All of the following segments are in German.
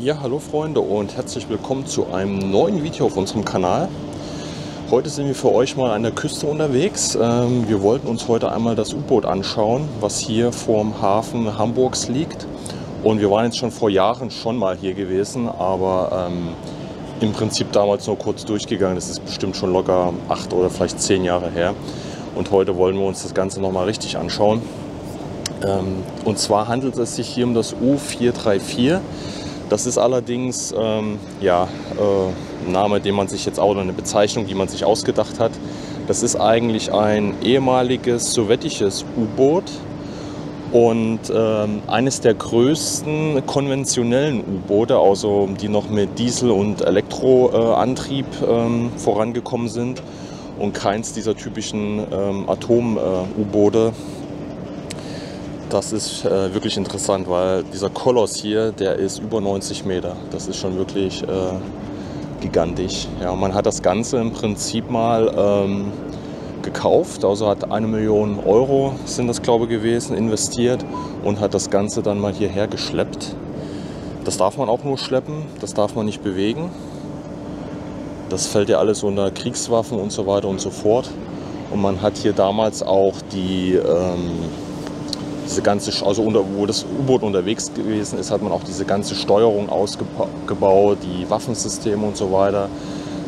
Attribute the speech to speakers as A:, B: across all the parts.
A: Ja, hallo Freunde und herzlich willkommen zu einem neuen Video auf unserem Kanal. Heute sind wir für euch mal an der Küste unterwegs. Wir wollten uns heute einmal das U-Boot anschauen, was hier vorm Hafen Hamburgs liegt. Und wir waren jetzt schon vor Jahren schon mal hier gewesen, aber im Prinzip damals nur kurz durchgegangen. Das ist bestimmt schon locker 8 oder vielleicht 10 Jahre her. Und heute wollen wir uns das Ganze nochmal richtig anschauen. Und zwar handelt es sich hier um das U434. Das ist allerdings ein Name, den man sich jetzt auch, oder eine Bezeichnung, die man sich ausgedacht hat. Das ist eigentlich ein ehemaliges sowjetisches U-Boot und eines der größten konventionellen U-Boote, also die noch mit Diesel- und Elektroantrieb vorangekommen sind und keins dieser typischen Atom-U-Boote. Das ist wirklich interessant, weil dieser Koloss hier, der ist über 90 Meter. Das ist schon wirklich gigantisch. Ja, man hat das Ganze im Prinzip mal gekauft, also hat 1 Million Euro sind das, glaube ich, gewesen, investiert und hat das Ganze dann mal hierher geschleppt. Das darf man auch nur schleppen, das darf man nicht bewegen. Das fällt ja alles unter Kriegswaffen und so weiter und so fort. Und man hat hier damals auch diese ganze, also wo das U-Boot unterwegs gewesen ist, hat man auch diese ganze Steuerung ausgebaut, die Waffensysteme und so weiter.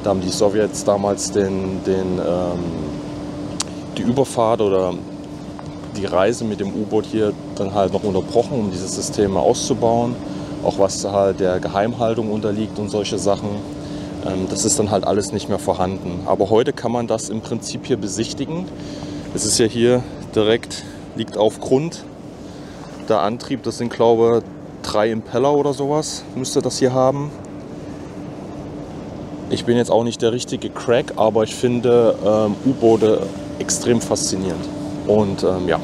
A: Da haben die Sowjets damals die Überfahrt oder die Reise mit dem U-Boot hier dann halt noch unterbrochen, um diese Systeme auszubauen. Auch was halt der Geheimhaltung unterliegt und solche Sachen. Das ist dann halt alles nicht mehr vorhanden. Aber heute kann man das im Prinzip hier besichtigen. Es ist ja hier direkt, liegt auf Grund. Der Antrieb, das sind, glaube ich, 3 Impeller oder sowas, müsste das hier haben. Ich bin jetzt auch nicht der richtige Crack, aber ich finde U-Boote extrem faszinierend. Und ja,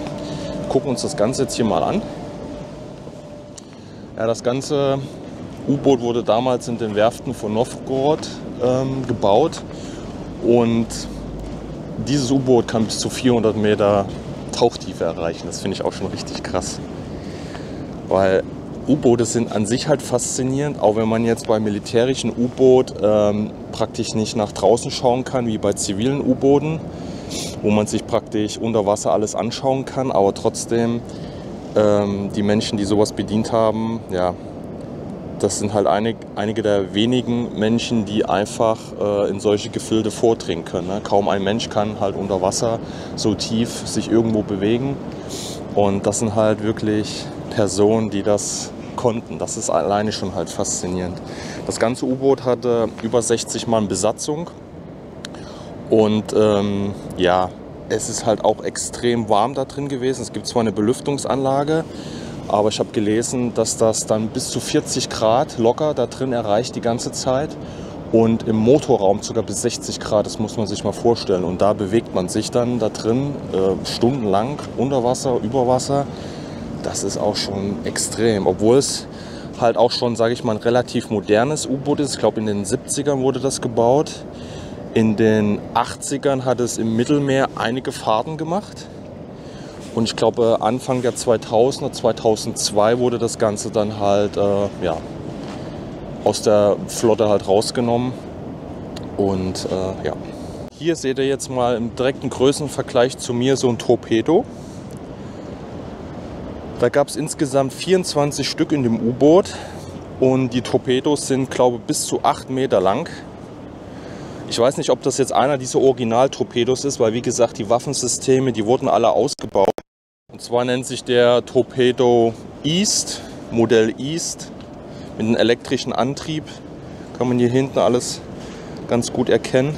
A: gucken uns das Ganze jetzt hier mal an. Ja, das ganze U-Boot wurde damals in den Werften von Novgorod gebaut. Und dieses U-Boot kann bis zu 400 Meter Tauchtiefe erreichen. Das finde ich auch schon richtig krass. Weil U-Boote sind an sich halt faszinierend, auch wenn man jetzt beim militärischen U-Boot praktisch nicht nach draußen schauen kann, wie bei zivilen U-Booten, wo man sich praktisch unter Wasser alles anschauen kann, aber trotzdem die Menschen, die sowas bedient haben, ja, das sind halt einige der wenigen Menschen, die einfach in solche Gefilde vordringen können. Ne? Kaum ein Mensch kann halt unter Wasser so tief sich irgendwo bewegen. Und das sind halt wirklich Personen, die das konnten. Das ist alleine schon halt faszinierend. Das ganze U-Boot hatte über 60 Mann Besatzung. Und ja, es ist halt auch extrem warm da drin gewesen. Es gibt zwar eine Belüftungsanlage, aber ich habe gelesen, dass das dann bis zu 40 Grad locker da drin erreicht die ganze Zeit. Und im Motorraum sogar bis 60 Grad, das muss man sich mal vorstellen. Und da bewegt man sich dann da drin stundenlang unter Wasser, über Wasser. Das ist auch schon extrem, obwohl es halt auch schon, sage ich mal, ein relativ modernes U-Boot ist. Ich glaube, in den 70ern wurde das gebaut. In den 80ern hat es im Mittelmeer einige Fahrten gemacht. Und ich glaube, Anfang der 2000er, 2002 wurde das Ganze dann halt ja, aus der Flotte halt rausgenommen. Und ja. Hier seht ihr jetzt mal im direkten Größenvergleich zu mir so ein Torpedo. Da gab es insgesamt 24 Stück in dem U-Boot und die Torpedos sind, glaube ich, bis zu 8 Meter lang. Ich weiß nicht, ob das jetzt einer dieser Original-Torpedos ist, weil wie gesagt, die Waffensysteme, die wurden alle ausgebaut. Und zwar nennt sich der Torpedo East, Modell East, mit einem elektrischen Antrieb. Kann man hier hinten alles ganz gut erkennen.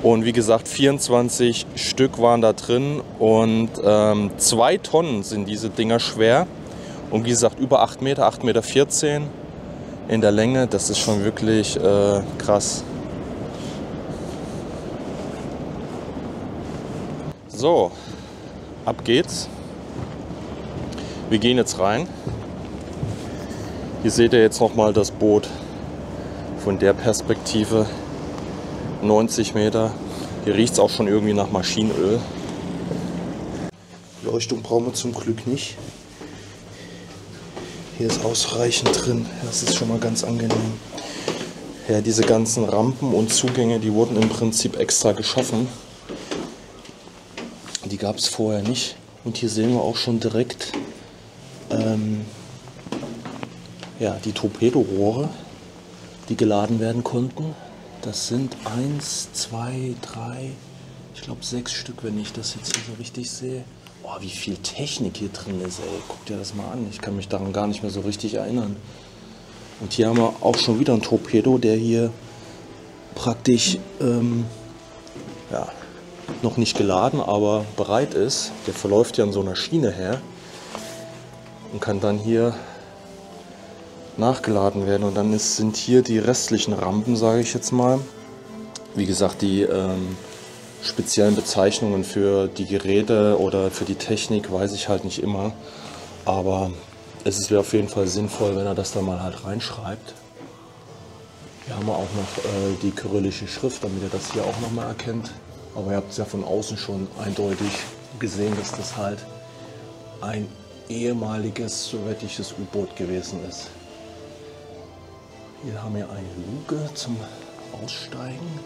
A: Und wie gesagt, 24 Stück waren da drin und 2 Tonnen sind diese Dinger schwer. Und wie gesagt, über 8 Meter, 8,14 Meter in der Länge. Das ist schon wirklich krass. So, ab geht's. Wir gehen jetzt rein. Hier seht ihr jetzt nochmal das Boot von der Perspektive. 90 Meter. Hier riecht es auch schon irgendwie nach Maschinenöl. Leuchtung brauchen wir zum Glück nicht. Hier ist ausreichend drin. Das ist schon mal ganz angenehm. Ja, diese ganzen Rampen und Zugänge, die wurden im Prinzip extra geschaffen. Die gab es vorher nicht. Und hier sehen wir auch schon direkt ja, die Torpedorohre, die geladen werden konnten. Das sind 1, 2, 3, ich glaube 6 Stück, wenn ich das jetzt hier so richtig sehe. Oh, wie viel Technik hier drin ist, ey. Guck dir das mal an. Ich kann mich daran gar nicht mehr so richtig erinnern. Und hier haben wir auch schon wieder einen Torpedo, der hier praktisch ja, noch nicht geladen, aber bereit ist. Der verläuft ja an so einer Schiene her und kann dann hier nachgeladen werden. Und dann sind hier die restlichen Rampen, sage ich jetzt mal. Wie gesagt, die speziellen Bezeichnungen für die Geräte oder für die Technik weiß ich halt nicht immer. Aber es wäre auf jeden Fall sinnvoll, wenn er das da mal halt reinschreibt. Hier haben wir auch noch die kyrillische Schrift, damit ihr das hier auch nochmal erkennt. Aber ihr habt es ja von außen schon eindeutig gesehen, dass das halt ein ehemaliges sowjetisches U-Boot gewesen ist. Hier haben wir eine Luke zum Aussteigen.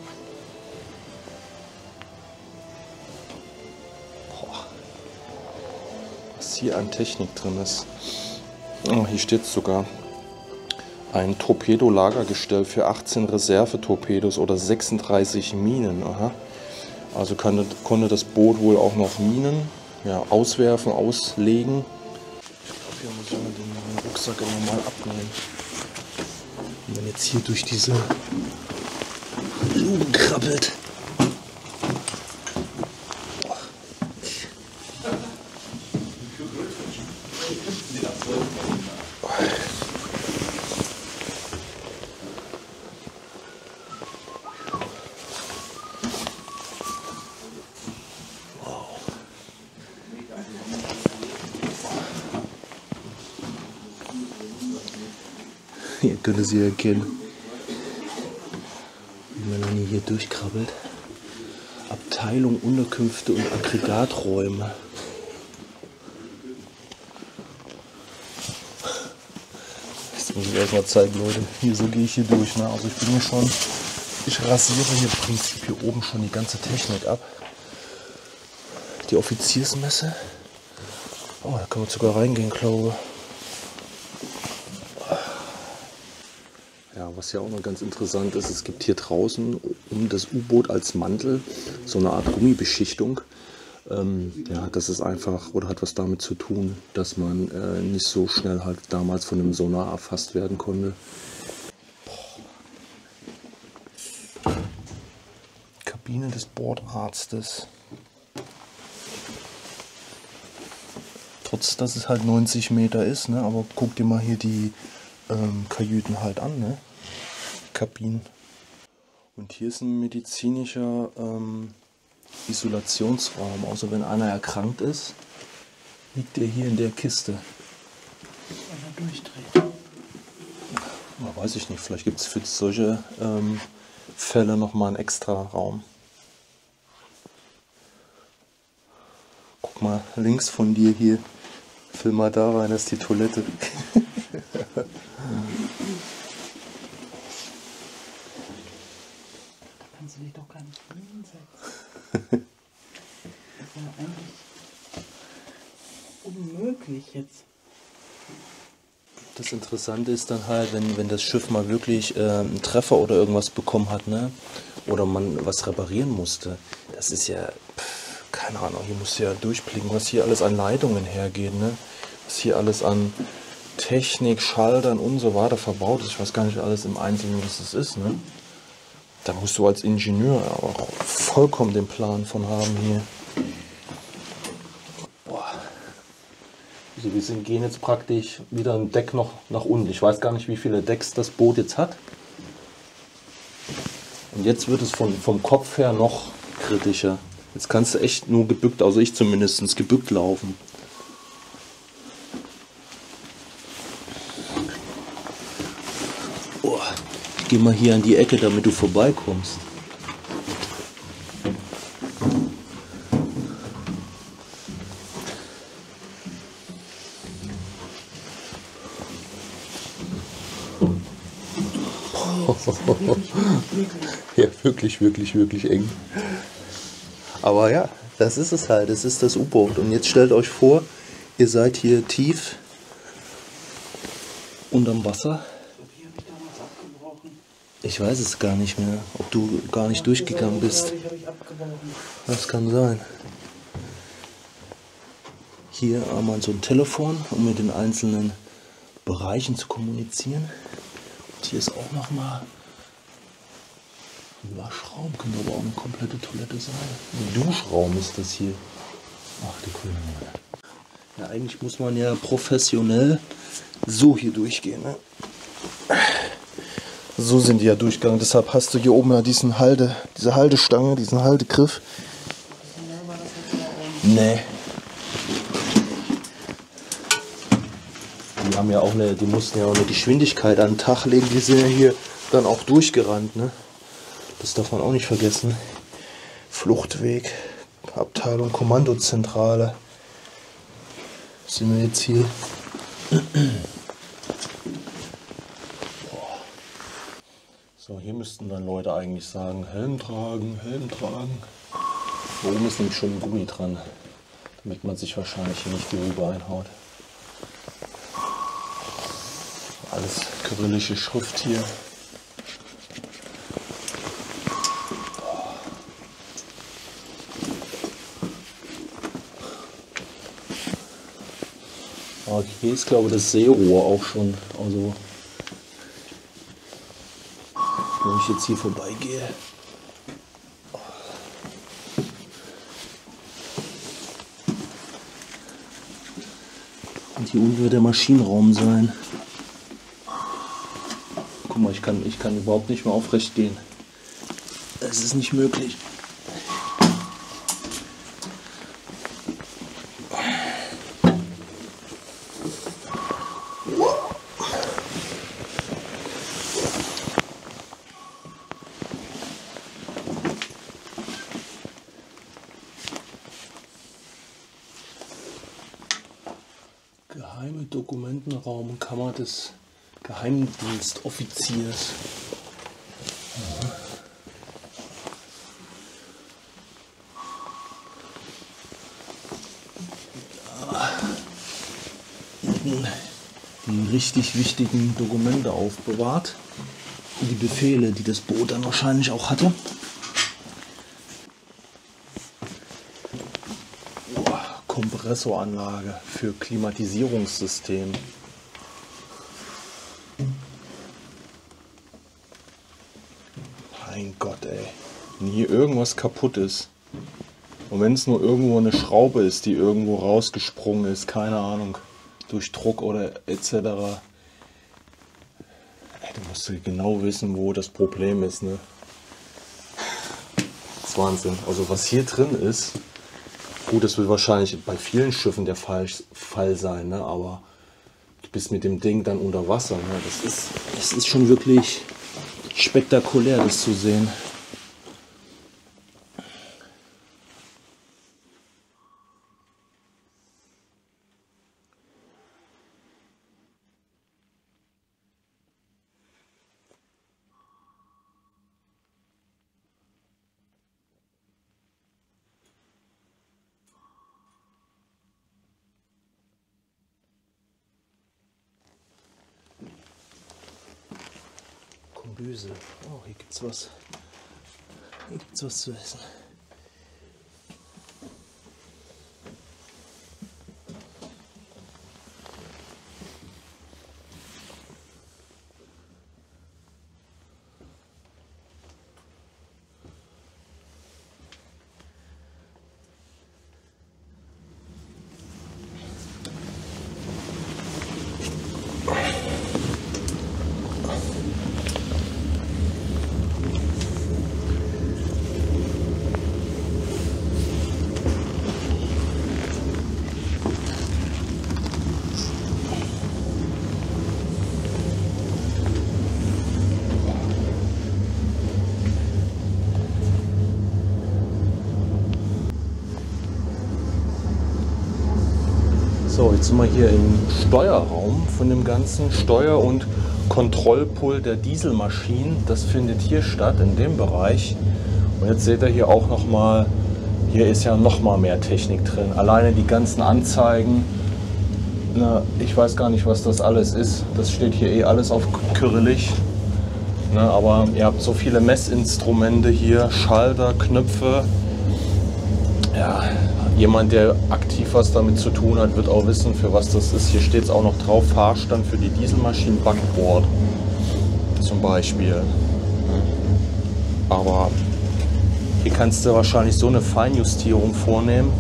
A: Boah. Was hier an Technik drin ist. Oh, hier steht es sogar. Ein Torpedolagergestell für 18 Reservetorpedos oder 36 Minen. Aha. Also konnte das Boot wohl auch noch Minen auswerfen, auslegen. Ich glaube, hier muss ich mal den Rucksack immer mal abnehmen. Wenn man jetzt hier durch diese Luken krabbelt. Hier können Sie erkennen, wie man dann hier durchkrabbelt. Abteilung, Unterkünfte und Aggregaträume. Das muss ich erst mal zeigen, Leute. Hier, so gehe ich hier durch. Ne? Also ich rasiere hier im Prinzip hier oben schon die ganze Technik ab. Die Offiziersmesse. Oh, da kann man sogar reingehen, glaube ich. Ja, was ja auch noch ganz interessant ist, es gibt hier draußen um das U-Boot als Mantel so eine Art Gummibeschichtung. Ja, das ist einfach oder hat was damit zu tun, dass man nicht so schnell halt damals von dem Sonar erfasst werden konnte. Kabine des Bordarztes. Trotz, dass es halt 90 Meter ist, ne? Aber guck dir mal hier die Kajüten halt an, ne? Kabinen. Und hier ist ein medizinischer Isolationsraum. Außer wenn einer erkrankt ist, liegt er hier in der Kiste. Wenn er durchdreht. Na, weiß ich nicht, vielleicht gibt es für solche Fälle nochmal einen extra Raum. Guck mal, links von dir hier. Film mal da rein, das ist die Toilette.
B: Kannst du dich doch gar nicht hinsetzen. Das ist ja eigentlich unmöglich jetzt.
A: Das Interessante ist dann halt, wenn das Schiff mal wirklich einen Treffer oder irgendwas bekommen hat, ne? Oder man was reparieren musste. Das ist ja, keine Ahnung, hier musst du ja durchblicken, was hier alles an Leitungen hergeht, ne? Was hier alles an Technik, Schaltern und so weiter verbaut ist. Ich weiß gar nicht alles im Einzelnen, was das ist, ne? Da musst du als Ingenieur aber auch vollkommen den Plan von haben hier. Boah. Also wir gehen jetzt praktisch wieder ein Deck noch nach unten. Ich weiß gar nicht, wie viele Decks das Boot jetzt hat. Und jetzt wird es vom Kopf her noch kritischer. Jetzt kannst du echt nur gebückt, also ich zumindest, gebückt laufen. Oh, ich gehe mal hier an die Ecke, damit du vorbeikommst.
C: Ja, wirklich, wirklich, wirklich eng. Aber ja, das ist es halt. Es ist das U-Boot. Und jetzt stellt euch vor, ihr seid hier tief unterm Wasser.
B: Wie habe ich damals abgebrochen?
C: Ich weiß es gar nicht mehr, ob du gar nicht durchgegangen bist.
B: Glaube ich, habe ich abgebrochen.
C: Das kann sein. Hier einmal so ein Telefon, um mit den einzelnen Bereichen zu kommunizieren. Und hier ist auch nochmal ein Waschraum, könnte aber auch eine komplette Toilette sein. Ein Duschraum ist das hier. Ach du Grüne. Ja, eigentlich muss man ja professionell so hier durchgehen. Ne? So sind die ja durchgegangen. Deshalb hast du hier oben ja diese Haltestange, diesen Haltegriff. Nee. Die haben ja auch die mussten ja auch eine Geschwindigkeit an den Tag legen. Die sind ja hier dann auch durchgerannt. Ne? Das darf man auch nicht vergessen. Fluchtweg, Abteilung, Kommandozentrale. Sind wir jetzt hier?
A: So, hier müssten dann Leute eigentlich sagen, Helm tragen, Helm tragen. Da oben ist nämlich schon ein Gummi dran, damit man sich wahrscheinlich hier nicht die Rübe einhaut. Alles kyrillische Schrift hier. Okay, ist glaube ich das Seerohr auch schon. Also, wenn ich jetzt hier vorbeigehe.
C: Und hier unten wird der Maschinenraum sein.
A: Guck mal, ich kann überhaupt nicht mehr aufrecht gehen.
C: Es ist nicht möglich.
A: Geheime Dokumentenraum und Kammer des Geheimdienstoffiziers.
C: Die richtig wichtigen Dokumente aufbewahrt. Und die Befehle, die das Boot dann wahrscheinlich auch hatte.
A: Kompressoranlage für Klimatisierungssystem. Mein Gott, ey. Wenn hier irgendwas kaputt ist. Und wenn es nur irgendwo eine Schraube ist, die irgendwo rausgesprungen ist, keine Ahnung, durch Druck oder etc. Ey, du musst genau wissen, wo das Problem ist, ne? Das ist Wahnsinn. Also was hier drin ist, gut, das wird wahrscheinlich bei vielen Schiffen der Fall sein, ne? Aber du bist mit dem Ding dann unter Wasser. Ne?
C: Es ist schon wirklich spektakulär, das zu sehen. Kombüse. Oh, hier gibt's was. Hier gibt's was zu essen.
A: Jetzt sind wir hier im Steuerraum von dem ganzen Steuer- und Kontrollpult der Dieselmaschinen. Das findet hier statt, in dem Bereich. Und jetzt seht ihr hier auch nochmal, hier ist ja nochmal mehr Technik drin. Alleine die ganzen Anzeigen. Na, ich weiß gar nicht, was das alles ist. Das steht hier eh alles auf Kyrillisch. Na, aber ihr habt so viele Messinstrumente hier, Schalter, Knöpfe. Ja, jemand, der aktiv was damit zu tun hat, wird auch wissen, für was das ist. Hier steht es auch noch drauf, Fahrstand für die Dieselmaschinen, Backbord zum Beispiel. Aber hier kannst du wahrscheinlich so eine Feinjustierung vornehmen.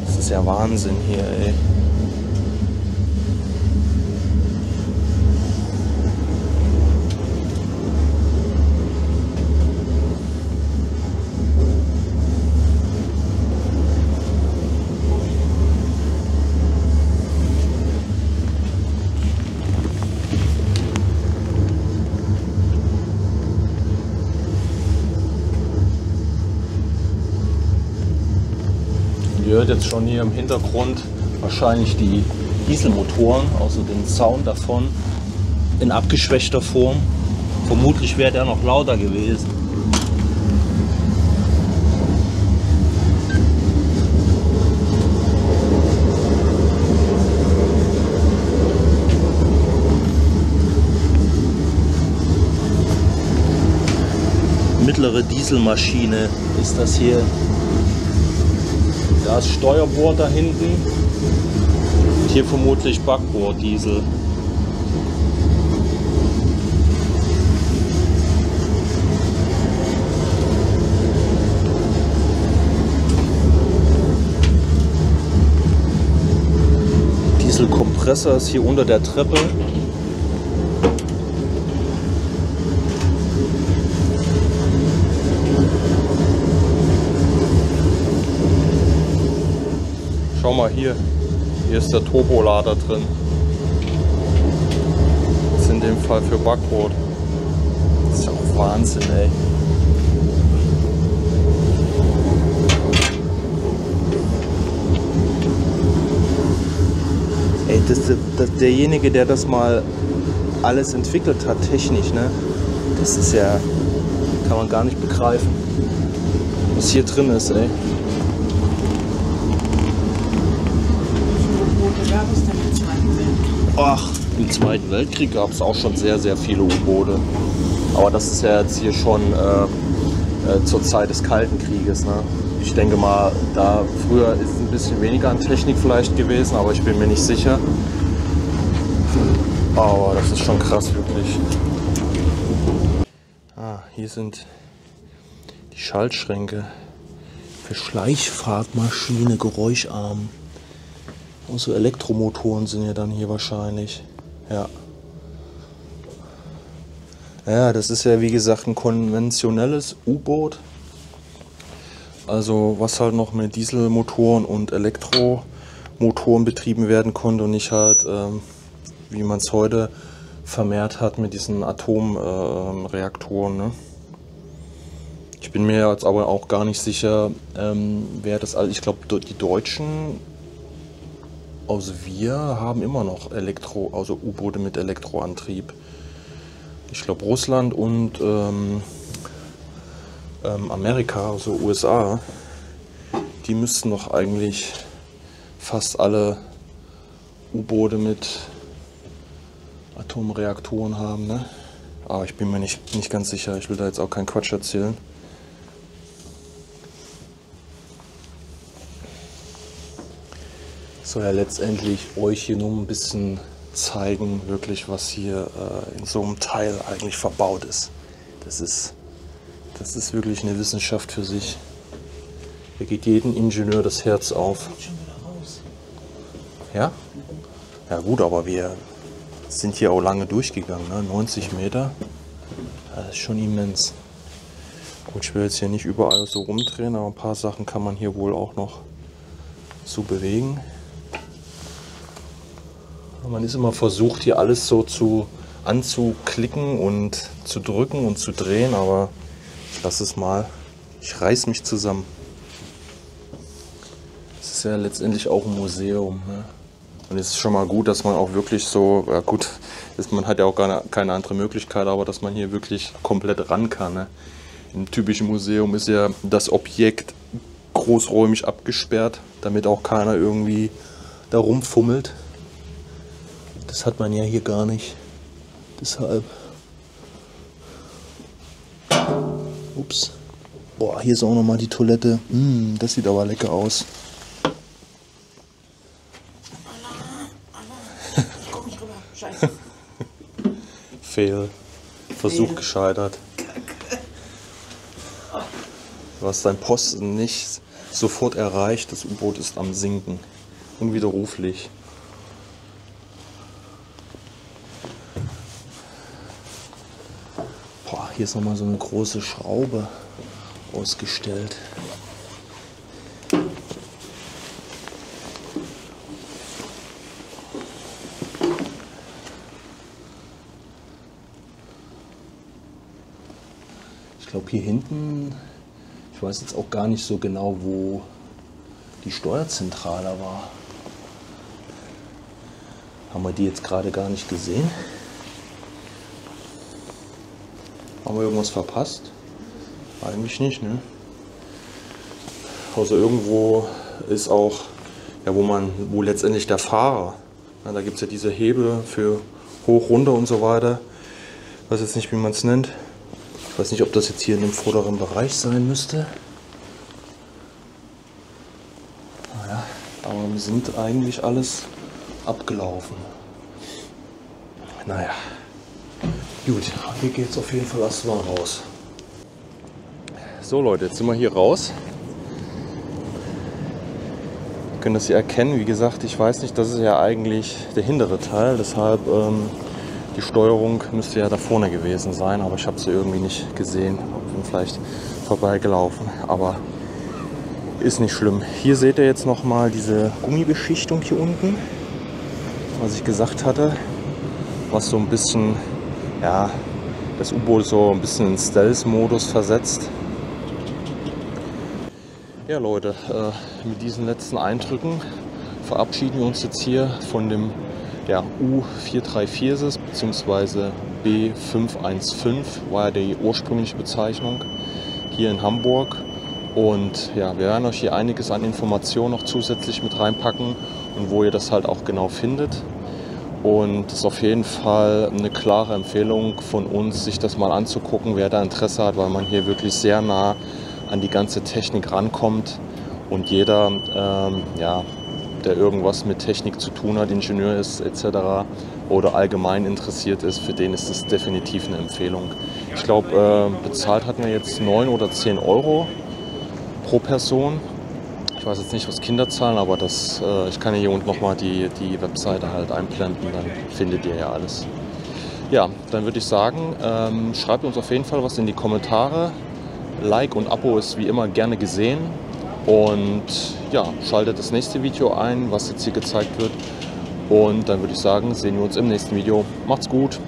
A: Das ist ja Wahnsinn hier, ey. Ihr hört jetzt schon hier im Hintergrund wahrscheinlich die Dieselmotoren, also den Sound davon in abgeschwächter Form. Vermutlich wäre der noch lauter gewesen. Mittlere Dieselmaschine ist das hier. Da ist Steuerbord da hinten. Und hier vermutlich Backborddiesel. Dieselkompressor ist hier unter der Treppe. Schau mal hier ist der Turbolader drin. Das ist in dem Fall für Backbord. Das ist ja auch Wahnsinn, ey. Ey, derjenige, der das mal alles entwickelt hat, technisch, ne? Das ist ja, kann man gar nicht begreifen, was hier drin ist, ey. Ach, im Zweiten Weltkrieg gab es auch schon sehr, sehr viele U-Boote. Aber das ist ja jetzt hier schon zur Zeit des Kalten Krieges. Ne? Ich denke mal, da früher ist ein bisschen weniger an Technik vielleicht gewesen, aber ich bin mir nicht sicher. Aber das ist schon krass, wirklich. Ah, hier sind die Schaltschränke für Schleichfahrtmaschine, geräuscharm. Und so Elektromotoren sind ja dann hier wahrscheinlich. Ja. Ja, das ist ja wie gesagt ein konventionelles U-Boot. Also was halt noch mit Dieselmotoren und Elektromotoren betrieben werden konnte und nicht halt, wie man es heute vermehrt hat mit diesen Atomreaktoren. Ne? Ich bin mir jetzt aber auch gar nicht sicher, wer das alles. Ich glaube, die Deutschen. Also wir haben immer noch also U-Boote mit Elektroantrieb. Ich glaube Russland und Amerika, also USA, die müssten noch eigentlich fast alle U-Boote mit Atomreaktoren haben, ne? Aber ich bin mir nicht ganz sicher, ich will da jetzt auch keinen Quatsch erzählen. Soll ja letztendlich euch hier nur ein bisschen zeigen, wirklich, was hier in so einem Teil eigentlich verbaut ist. Das ist wirklich eine Wissenschaft für sich. Hier geht jedem Ingenieur das Herz auf. Ja? Ja gut, aber wir sind hier auch lange durchgegangen, ne? 90 Meter. Das ist schon immens. Gut, ich will jetzt hier nicht überall so rumdrehen, aber ein paar Sachen kann man hier wohl auch noch so bewegen. Man ist immer versucht, hier alles so anzuklicken und zu drücken und zu drehen, aber ich lasse es mal. Ich reiß mich zusammen. Es ist ja letztendlich auch ein Museum. Ne? Und es ist schon mal gut, dass man auch wirklich so, ja gut, man hat ja auch keine andere Möglichkeit, aber dass man hier wirklich komplett ran kann. Ne? Im typischen Museum ist ja das Objekt großräumig abgesperrt, damit auch keiner irgendwie da rumfummelt. Das hat man ja hier gar nicht. Deshalb. Ups. Boah, hier ist auch nochmal die Toilette. Das sieht aber lecker aus.
B: Ich komm nicht rüber. Scheiße.
A: Fail. Versuch gescheitert. Du hast deinen Posten nicht sofort erreicht. Das U-Boot ist am Sinken. Unwiderruflich. Boah, hier ist nochmal so eine große Schraube ausgestellt. Ich glaube hier hinten, ich weiß jetzt auch gar nicht so genau, wo die Steuerzentrale war. Haben wir die jetzt gerade gar nicht gesehen? Haben wir irgendwas verpasst? Eigentlich nicht, ne? Also irgendwo ist auch, ja, wo letztendlich der Fahrer, ja, da gibt es ja diese Hebel für hoch, runter und so weiter. Ich weiß jetzt nicht, wie man es nennt. Ich weiß nicht, ob das jetzt hier in dem vorderen Bereich sein müsste. Naja, aber wir sind eigentlich alles abgelaufen. Naja, gut, hier geht es auf jeden Fall erstmal raus. So Leute, jetzt sind wir hier raus. Ihr könnt das hier erkennen. Wie gesagt, ich weiß nicht, das ist ja eigentlich der hintere Teil. Deshalb die Steuerung müsste ja da vorne gewesen sein. Aber ich habe sie irgendwie nicht gesehen. Ich bin vielleicht vorbeigelaufen. Aber ist nicht schlimm. Hier seht ihr jetzt nochmal diese Gummibeschichtung hier unten. Was ich gesagt hatte. Was so ein bisschen, ja, das U-Boot so ein bisschen in Stealth-Modus versetzt. Ja Leute, mit diesen letzten Eindrücken verabschieden wir uns jetzt hier von dem U434 bzw. B515, war ja die ursprüngliche Bezeichnung, hier in Hamburg. Und ja, wir werden euch hier einiges an Informationen noch zusätzlich mit reinpacken und wo ihr das halt auch genau findet. Und es ist auf jeden Fall eine klare Empfehlung von uns, sich das mal anzugucken, wer da Interesse hat, weil man hier wirklich sehr nah an die ganze Technik rankommt und jeder, der irgendwas mit Technik zu tun hat, Ingenieur ist etc. oder allgemein interessiert ist, für den ist es definitiv eine Empfehlung. Ich glaube, bezahlt hatten wir jetzt 9 oder 10 Euro pro Person. Ich weiß jetzt nicht, was Kinder zahlen, aber das, ich kann hier unten nochmal die Webseite halt einblenden, dann findet ihr ja alles. Ja, dann würde ich sagen, schreibt uns auf jeden Fall was in die Kommentare. Like und Abo ist wie immer gerne gesehen. Und ja, schaltet das nächste Video ein, was jetzt hier gezeigt wird. Und dann würde ich sagen, sehen wir uns im nächsten Video. Macht's gut!